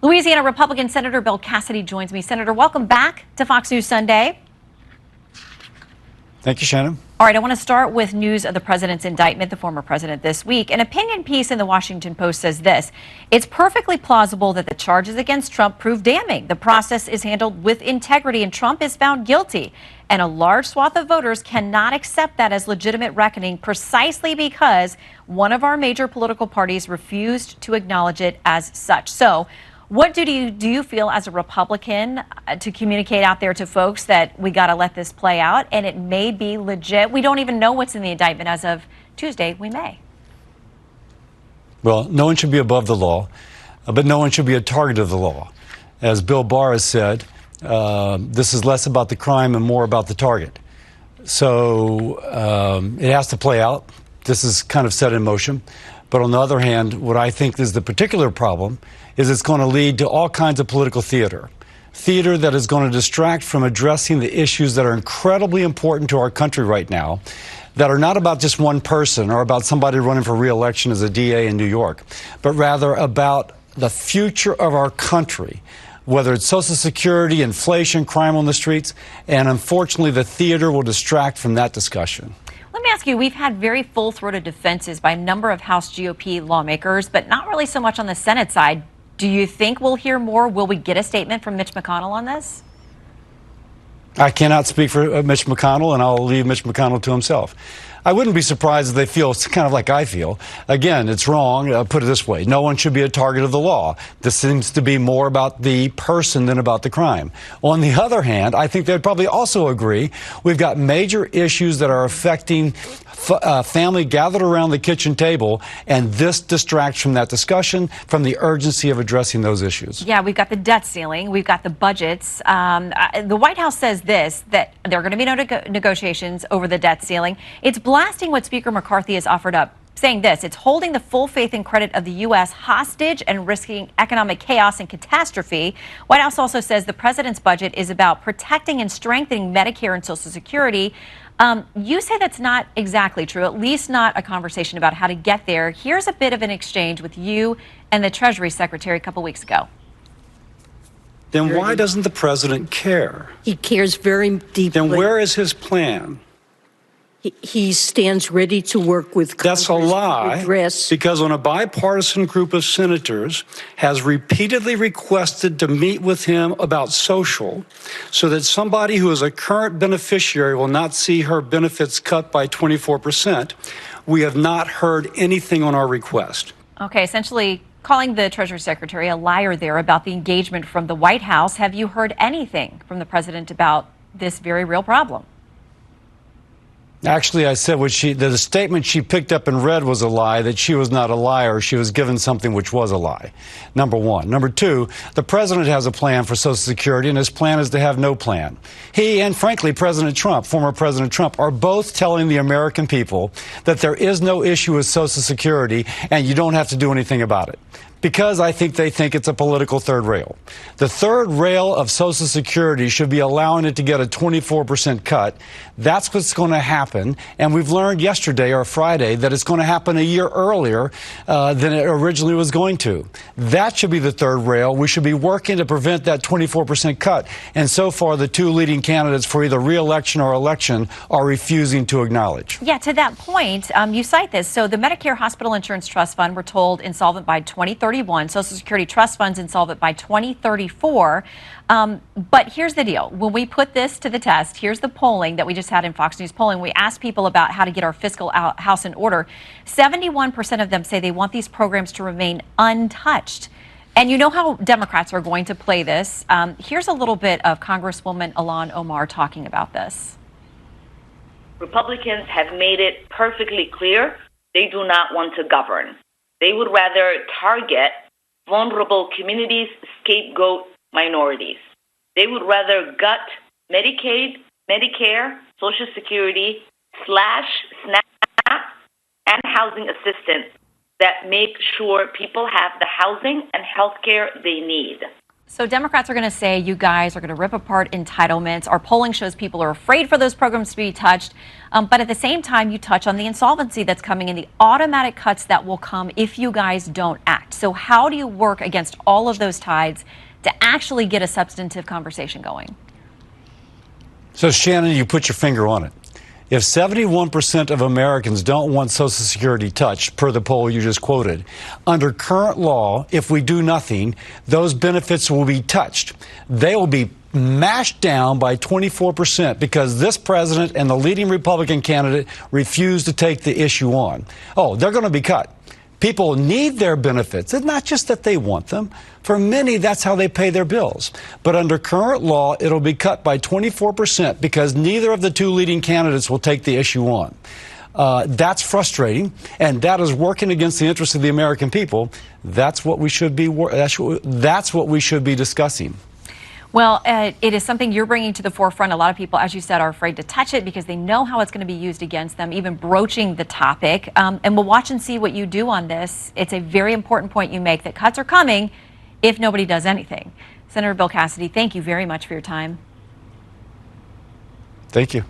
Louisiana Republican Senator Bill Cassidy joins me. Senator, welcome back to Fox News Sunday. Thank you, Shannon. All right, I want to start with news of the president's indictment, the former president, this week. An opinion piece in the Washington Post says this: it's perfectly plausible that the charges against Trump prove damning. The process is handled with integrity and Trump is found guilty. And a large swath of voters cannot accept that as legitimate reckoning precisely because one of our major political parties refused to acknowledge it as such. So what do you feel as a Republican to communicate out there to folks that we got to let this play out and it may be legit? We don't even know what's in the indictment as of Tuesday. We may. Well, no one should be above the law, but no one should be a target of the law. As Bill Barr has said, this is less about the crime and more about the target. So it has to play out. This is kind of set in motion. But on the other hand, what I think is the particular problem is it's going to lead to all kinds of political theater that is going to distract from addressing the issues that are incredibly important to our country right now, that are not about just one person or about somebody running for re-election as a DA in New York, but rather about the future of our country, whether it's Social Security, inflation, crime on the streets, and unfortunately the theater will distract from that discussion. Let me ask you, we've had very full-throated defenses by a number of House GOP lawmakers, but not really so much on the Senate side. Do you think we'll hear more? Will we get a statement from Mitch McConnell on this? I cannot speak for Mitch McConnell, and I'll leave Mitch McConnell to himself. I wouldn't be surprised if they feel it's kind of like I feel. Again, it's wrong. I'll put it this way. No one should be a target of the law. This seems to be more about the person than about the crime. On the other hand, I think they'd probably also agree we've got major issues that are affecting family gathered around the kitchen table, and this distracts from that discussion, from the urgency of addressing those issues. Yeah, we've got the debt ceiling. We've got the budgets. The White House says that there are going to be no negotiations over the debt ceiling. It's blasting what Speaker McCarthy has offered up, saying this: it's holding the full faith and credit of the U.S. hostage and risking economic chaos and catastrophe. White House also says the president's budget is about protecting and strengthening Medicare and Social Security. You say that's not exactly true, at least not a conversation about how to get there. Here's a bit of an exchange with you and the Treasury Secretary a couple weeks ago. Then why doesn't the president care? He cares very deeply. Then where is his plan? He stands ready to work with Congress. That's a lie, because when a bipartisan group of senators has repeatedly requested to meet with him about social, so that somebody who is a current beneficiary will not see her benefits cut by 24%, we have not heard anything on our request. Okay, essentially calling the Treasury Secretary a liar there about the engagement from the White House. Have you heard anything from the president about this very real problem? Actually, I said the statement she picked up and read was a lie, that she was not a liar. She was given something which was a lie, number one. Number two, the president has a plan for Social Security, and his plan is to have no plan. He and, frankly, President Trump, former President Trump, are both telling the American people that there is no issue with Social Security and you don't have to do anything about it, because I think they think it's a political third rail. The third rail of Social Security should be allowing it to get a 24% cut. That's what's going to happen. And we've learned yesterday or Friday that it's going to happen a year earlier than it originally was going to. That should be the third rail. We should be working to prevent that 24% cut. And so far, the two leading candidates for either re-election or election are refusing to acknowledge. Yeah, to that point, you cite this. So the Medicare Hospital Insurance Trust Fund, we're told, insolvent by 2031. Social Security Trust Funds insolvent by 2034. But here's the deal. When we put this to the test, here's the polling that we just had in Fox News polling. We asked people about how to get our fiscal house in order. 71% of them say they want these programs to remain untouched. And you know how Democrats are going to play this. Here's a little bit of Congresswoman Ilhan Omar talking about this. Republicans have made it perfectly clear they do not want to govern. They would rather target vulnerable communities, scapegoat minorities. They would rather gut Medicaid, Medicare, Social Security, SNAP, and housing assistance that make sure people have the housing and health care they need. So Democrats are going to say you guys are going to rip apart entitlements. Our polling shows people are afraid for those programs to be touched. But at the same time, you touch on the insolvency that's coming and the automatic cuts that will come if you guys don't act. So So how do you work against all of those tides to actually get a substantive conversation going? So, Shannon, you put your finger on it. If 71% of Americans don't want Social Security touched, per the poll you just quoted, under current law, if we do nothing, those benefits will be touched. They will be mashed down by 24% because this president and the leading Republican candidate refuse to take the issue on. Oh, they're going to be cut. People need their benefits. It's not just that they want them. For many, that's how they pay their bills. But under current law, it'll be cut by 24% because neither of the two leading candidates will take the issue on. That's frustrating, and that is working against the interests of the American people. That's what we should be. That's what we should be discussing. Well, it is something you're bringing to the forefront. A lot of people, as you said, are afraid to touch it because they know how it's going to be used against them, even broaching the topic. And we'll watch and see what you do on this. It's a very important point you make that cuts are coming if nobody does anything. Senator Bill Cassidy, thank you very much for your time. Thank you.